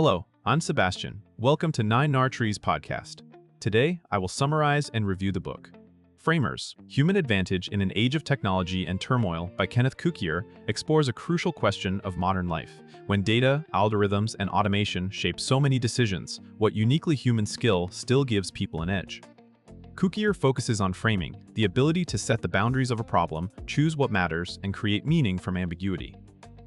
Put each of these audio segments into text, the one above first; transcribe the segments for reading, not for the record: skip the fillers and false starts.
Hello, I'm Sebastian. Welcome to 9 Trees podcast. Today, I will summarize and review the book. Framers, Human Advantage in an Age of Technology and Turmoil by Kenneth Cukier explores a crucial question of modern life. When data, algorithms, and automation shape so many decisions, what uniquely human skill still gives people an edge? Cukier focuses on framing, the ability to set the boundaries of a problem, choose what matters, and create meaning from ambiguity.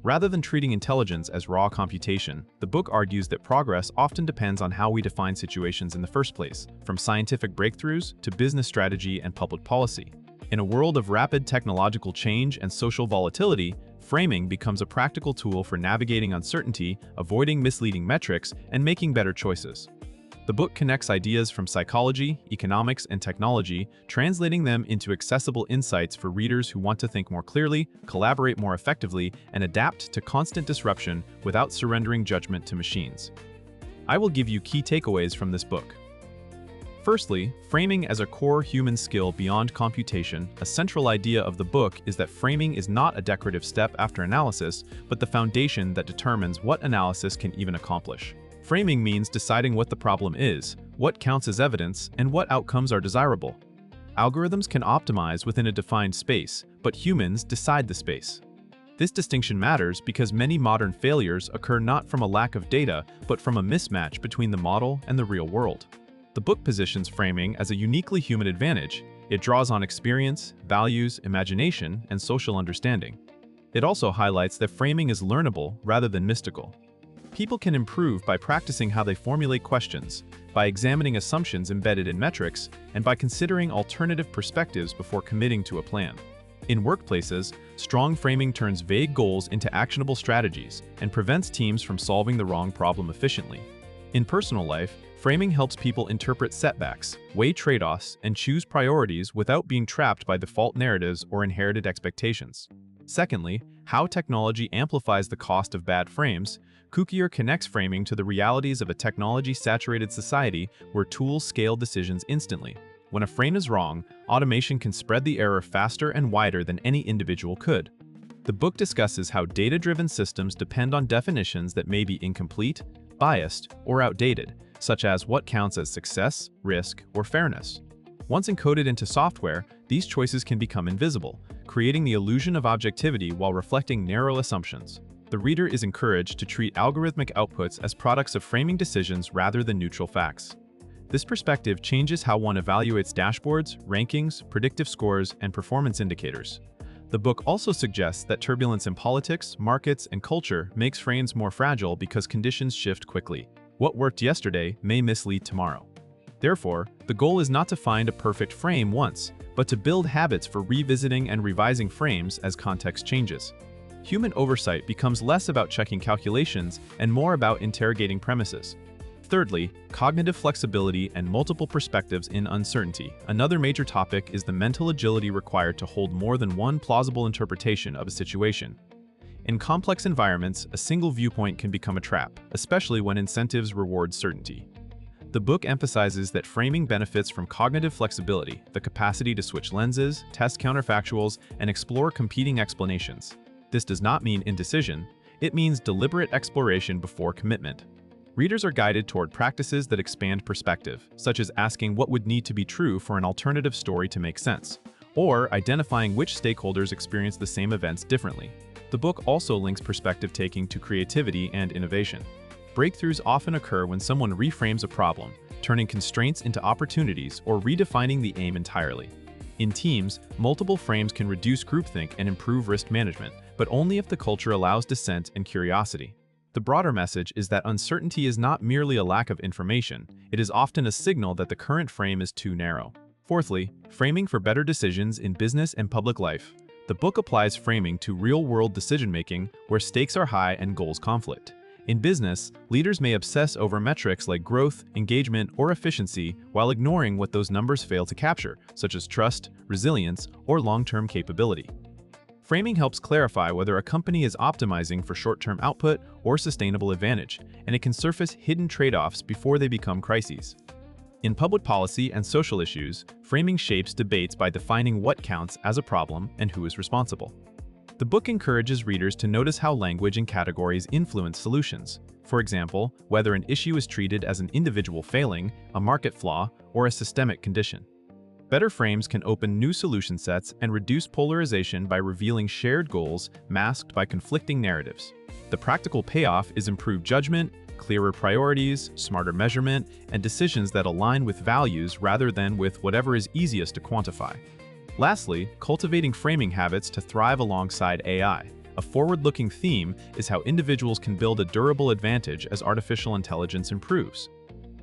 Rather than treating intelligence as raw computation, the book argues that progress often depends on how we define situations in the first place, from scientific breakthroughs to business strategy and public policy. In a world of rapid technological change and social volatility, framing becomes a practical tool for navigating uncertainty, avoiding misleading metrics, and making better choices. The book connects ideas from psychology, economics, and technology, translating them into accessible insights for readers who want to think more clearly, collaborate more effectively, and adapt to constant disruption without surrendering judgment to machines. I will give you key takeaways from this book. Firstly, framing as a core human skill beyond computation. A central idea of the book is that framing is not a decorative step after analysis, but the foundation that determines what analysis can even accomplish. Framing means deciding what the problem is, what counts as evidence, and what outcomes are desirable. Algorithms can optimize within a defined space, but humans decide the space. This distinction matters because many modern failures occur not from a lack of data, but from a mismatch between the model and the real world. The book positions framing as a uniquely human advantage. It draws on experience, values, imagination, and social understanding. It also highlights that framing is learnable rather than mystical. People can improve by practicing how they formulate questions, by examining assumptions embedded in metrics, and by considering alternative perspectives before committing to a plan. In workplaces, strong framing turns vague goals into actionable strategies and prevents teams from solving the wrong problem efficiently. In personal life, framing helps people interpret setbacks, weigh trade-offs, and choose priorities without being trapped by default narratives or inherited expectations. Secondly, how technology amplifies the cost of bad frames. Cukier connects framing to the realities of a technology-saturated society where tools scale decisions instantly. When a frame is wrong, automation can spread the error faster and wider than any individual could. The book discusses how data-driven systems depend on definitions that may be incomplete, biased, or outdated, such as what counts as success, risk, or fairness. Once encoded into software, these choices can become invisible, creating the illusion of objectivity while reflecting narrow assumptions. The reader is encouraged to treat algorithmic outputs as products of framing decisions rather than neutral facts. This perspective changes how one evaluates dashboards, rankings, predictive scores, and performance indicators. The book also suggests that turbulence in politics, markets, and culture makes frames more fragile because conditions shift quickly. What worked yesterday may mislead tomorrow. Therefore, the goal is not to find a perfect frame once, but to build habits for revisiting and revising frames as context changes. Human oversight becomes less about checking calculations and more about interrogating premises. Thirdly, cognitive flexibility and multiple perspectives in uncertainty. Another major topic is the mental agility required to hold more than one plausible interpretation of a situation. In complex environments, a single viewpoint can become a trap, especially when incentives reward certainty. The book emphasizes that framing benefits from cognitive flexibility, the capacity to switch lenses, test counterfactuals, and explore competing explanations. This does not mean indecision, it means deliberate exploration before commitment. Readers are guided toward practices that expand perspective, such as asking what would need to be true for an alternative story to make sense, or identifying which stakeholders experience the same events differently. The book also links perspective taking to creativity and innovation. Breakthroughs often occur when someone reframes a problem, turning constraints into opportunities or redefining the aim entirely. In teams, multiple frames can reduce groupthink and improve risk management, but only if the culture allows dissent and curiosity. The broader message is that uncertainty is not merely a lack of information, it is often a signal that the current frame is too narrow. Fourthly, framing for better decisions in business and public life. The book applies framing to real-world decision-making where stakes are high and goals conflict. In business, leaders may obsess over metrics like growth, engagement, or efficiency while ignoring what those numbers fail to capture, such as trust, resilience, or long-term capability. Framing helps clarify whether a company is optimizing for short-term output or sustainable advantage, and it can surface hidden trade-offs before they become crises. In public policy and social issues, framing shapes debates by defining what counts as a problem and who is responsible. The book encourages readers to notice how language and categories influence solutions. For example, whether an issue is treated as an individual failing, a market flaw, or a systemic condition. Better frames can open new solution sets and reduce polarization by revealing shared goals masked by conflicting narratives. The practical payoff is improved judgment, clearer priorities, smarter measurement, and decisions that align with values rather than with whatever is easiest to quantify. Lastly, cultivating framing habits to thrive alongside AI. A forward-looking theme is how individuals can build a durable advantage as artificial intelligence improves.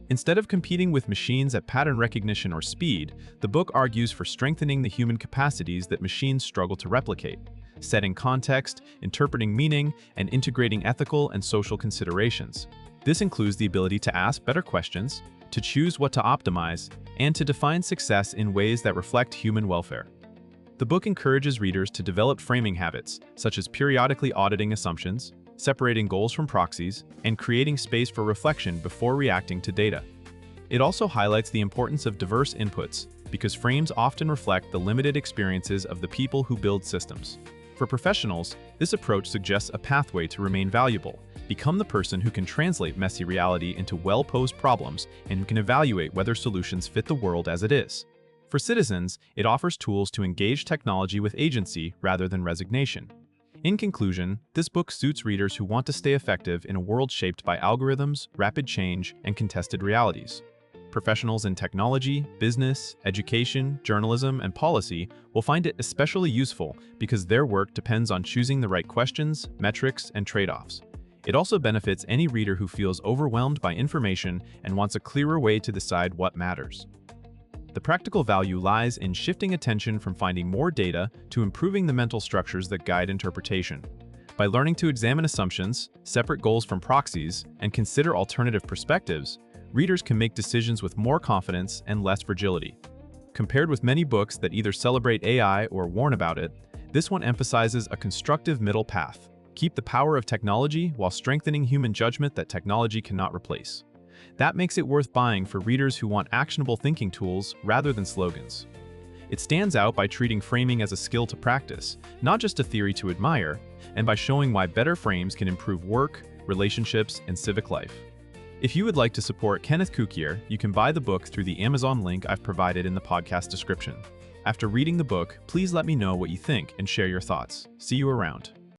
Instead of competing with machines at pattern recognition or speed, the book argues for strengthening the human capacities that machines struggle to replicate, setting context, interpreting meaning, and integrating ethical and social considerations. This includes the ability to ask better questions, to choose what to optimize, and to define success in ways that reflect human welfare. The book encourages readers to develop framing habits, such as periodically auditing assumptions, separating goals from proxies, and creating space for reflection before reacting to data. It also highlights the importance of diverse inputs, because frames often reflect the limited experiences of the people who build systems. For professionals, this approach suggests a pathway to remain valuable, become the person who can translate messy reality into well-posed problems and who can evaluate whether solutions fit the world as it is. For citizens, it offers tools to engage technology with agency rather than resignation. In conclusion, this book suits readers who want to stay effective in a world shaped by algorithms, rapid change, and contested realities. Professionals in technology, business, education, journalism, and policy will find it especially useful because their work depends on choosing the right questions, metrics, and trade-offs. It also benefits any reader who feels overwhelmed by information and wants a clearer way to decide what matters. The practical value lies in shifting attention from finding more data to improving the mental structures that guide interpretation. By learning to examine assumptions, separate goals from proxies, and consider alternative perspectives, readers can make decisions with more confidence and less fragility. Compared with many books that either celebrate AI or warn about it, this one emphasizes a constructive middle path. Keep the power of technology while strengthening human judgment that technology cannot replace. That makes it worth buying for readers who want actionable thinking tools rather than slogans. It stands out by treating framing as a skill to practice, not just a theory to admire, and by showing why better frames can improve work, relationships, and civic life. If you would like to support Kenneth Cukier, you can buy the book through the Amazon link I've provided in the podcast description. After reading the book, please let me know what you think and share your thoughts. See you around.